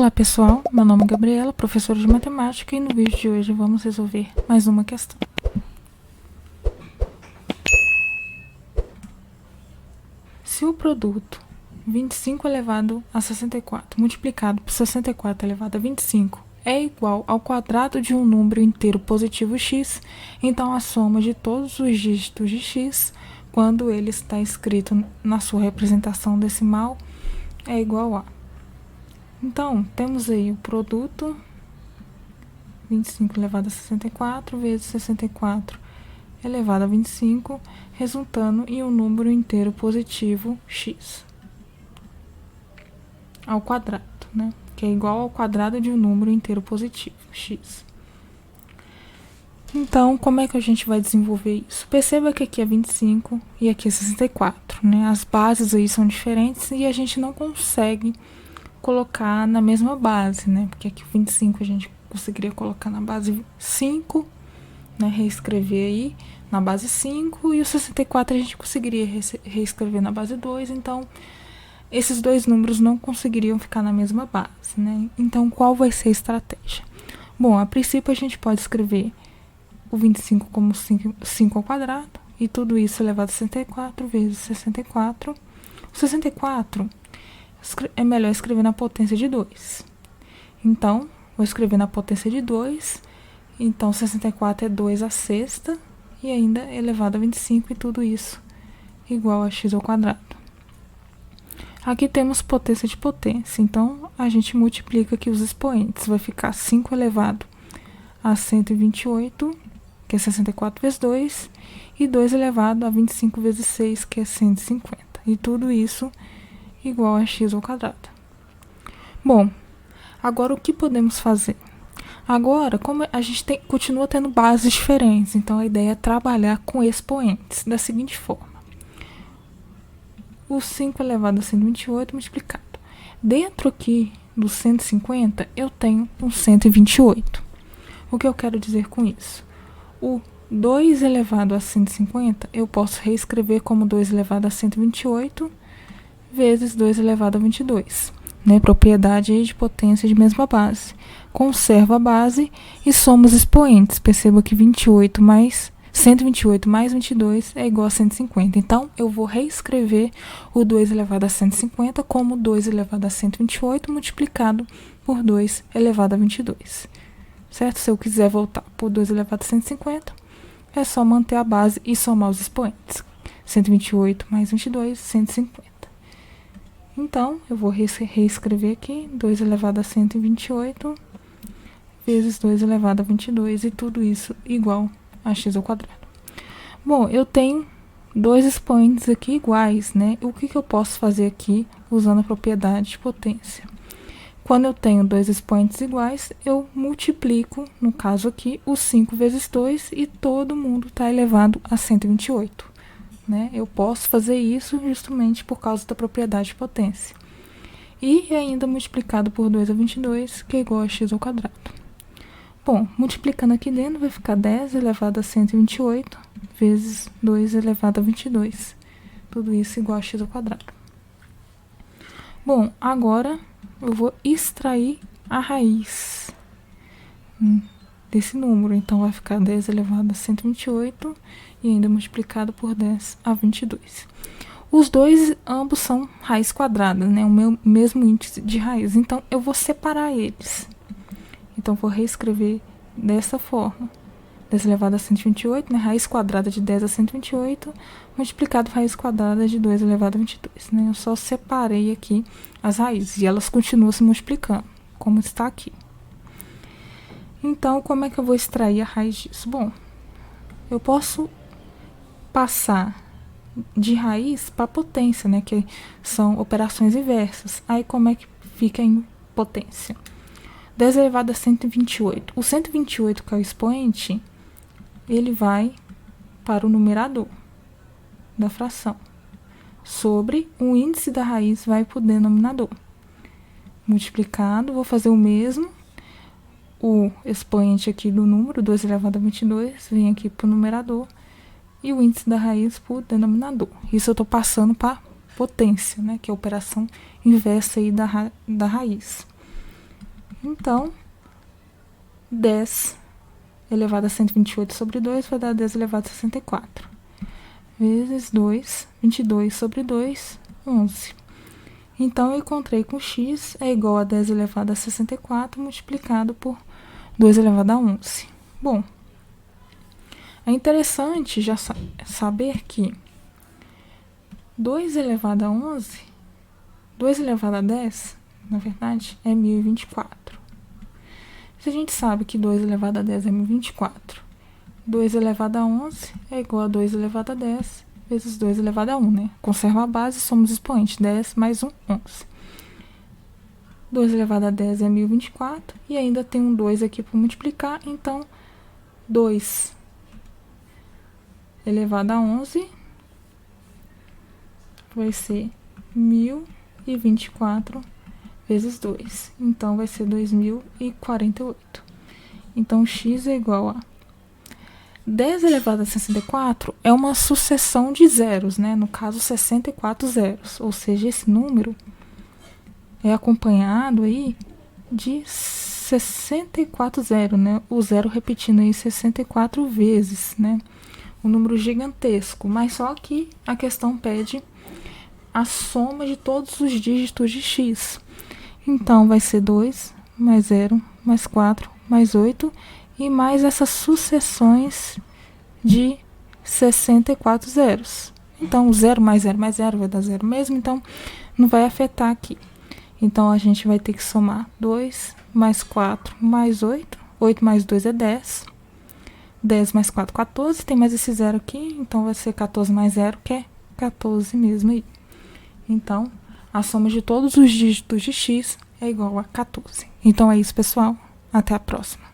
Olá pessoal, meu nome é Gabriela, professora de matemática, e no vídeo de hoje vamos resolver mais uma questão. Se o produto 25 elevado a 64 multiplicado por 64 elevado a 25 é igual ao quadrado de um número inteiro positivo x, então a soma de todos os dígitos de x, quando ele está escrito na sua representação decimal, é igual a... Então, temos aí o produto 25 elevado a 64 vezes 64 elevado a 25, resultando em um número inteiro positivo x ao quadrado, né? Que é igual ao quadrado de um número inteiro positivo, x. Então, como é que a gente vai desenvolver isso? Perceba que aqui é 25 e aqui é 64, né? As bases aí são diferentes e a gente não consegue colocar na mesma base, né? Porque aqui o 25 a gente conseguiria colocar na base 5, né? Reescrever aí na base 5, e o 64 a gente conseguiria reescrever na base 2, então esses dois números não conseguiriam ficar na mesma base, né? Então, qual vai ser a estratégia? Bom, a princípio a gente pode escrever o 25 como 5 ao quadrado, e tudo isso elevado a 64 vezes 64. O 64 é melhor escrever na potência de 2. Então, vou escrever na potência de 2. Então, 64 é 2 à sexta e ainda elevado a 25, e tudo isso igual a x ao quadrado. Aqui temos potência de potência, então a gente multiplica aqui os expoentes. Vai ficar 5 elevado a 128, que é 64 vezes 2, e 2 elevado a 25 vezes 6, que é 150. E tudo isso igual a x ao quadrado. Bom, agora o que podemos fazer? Agora, como a gente continua tendo bases diferentes, então a ideia é trabalhar com expoentes da seguinte forma. O 5 elevado a 128 multiplicado. Dentro aqui do 150, eu tenho um 128. O que eu quero dizer com isso? O 2 elevado a 150, eu posso reescrever como 2 elevado a 128 vezes 2 elevado a 22, né? Propriedade de potência de mesma base. Conservo a base e somo os expoentes. Perceba que 128 mais 22 é igual a 150. Então, eu vou reescrever o 2 elevado a 150 como 2 elevado a 128 multiplicado por 2 elevado a 22. Certo? Se eu quiser voltar por 2 elevado a 150, é só manter a base e somar os expoentes. 128 mais 22, 150. Então, eu vou reescrever aqui 2 elevado a 128 vezes 2 elevado a 22, e tudo isso igual a x ao quadrado. Bom, eu tenho dois expoentes aqui iguais, né? O que eu posso fazer aqui usando a propriedade de potência? Quando eu tenho dois expoentes iguais, eu multiplico, no caso aqui, o 5 vezes 2, e todo mundo está elevado a 128. Né? Eu posso fazer isso justamente por causa da propriedade de potência. E ainda multiplicado por 2 a 22, que é igual a x ao quadrado. Bom, multiplicando aqui dentro, vai ficar 10 elevado a 128 vezes 2 elevado a 22. Tudo isso igual a x ao quadrado. Bom, agora eu vou extrair a raiz desse número. Então, vai ficar 10 elevado a 128 e ainda multiplicado por 10 a 22. Os dois, ambos são raiz quadrada, né? O mesmo índice de raiz. Então, eu vou separar eles. Então, vou reescrever dessa forma. 10 elevado a 128, né? Raiz quadrada de 10 a 128, multiplicado por raiz quadrada de 2 elevado a 22. Né? Eu só separei aqui as raízes e elas continuam se multiplicando, como está aqui. Então, como é que eu vou extrair a raiz disso? Bom, eu posso passar de raiz para potência, né? Que são operações inversas. Aí, como é que fica em potência? 10 elevado a 128. O 128, que é o expoente, ele vai para o numerador da fração, sobre o índice da raiz vai para o denominador. Multiplicado, vou fazer o mesmo. O expoente aqui do número, 2 elevado a 22, vem aqui para o numerador, e o índice da raiz para o denominador. Isso eu estou passando para potência, né? Que é a operação inversa aí da raiz. Então, 10 elevado a 128 sobre 2 vai dar 10 elevado a 64. Vezes 2, 22 sobre 2, 11. Então, eu encontrei com x é igual a 10 elevado a 64 multiplicado por 2 elevado a 11. Bom, é interessante já saber que 2 elevado a 11, 2 elevado a 10, na verdade, é 1024. Se a gente sabe que 2 elevado a 10 é 1024, 2 elevado a 11 é igual a 2 elevado a 10 vezes 2 elevado a 1, né? Conserva a base, somos expoentes. 10 mais 1, 11. 2 elevado a 10 é 1024 e ainda tem um 2 aqui para multiplicar, então 2 elevado a 11 vai ser 1024 vezes 2. Então, vai ser 2048. Então, x é igual a 10 elevado a 64 é uma sucessão de zeros, né? No caso, 64 zeros. Ou seja, esse número é acompanhado aí de 64 zeros, né? O zero repetindo aí 64 vezes, né? Um número gigantesco. Mas só que a questão pede a soma de todos os dígitos de x. Então, vai ser 2, mais 0, mais 4, mais 8, e mais essas sucessões de 64 zeros. Então, 0 mais 0 mais 0 vai dar 0 mesmo, então não vai afetar aqui. Então, a gente vai ter que somar 2 mais 4 mais 8. 8 mais 2 é 10. 10 mais 4, 14. Tem mais esse 0 aqui, então vai ser 14 mais 0, que é 14 mesmo aí. Então, a soma de todos os dígitos de x é igual a 14. Então é isso, pessoal. Até a próxima.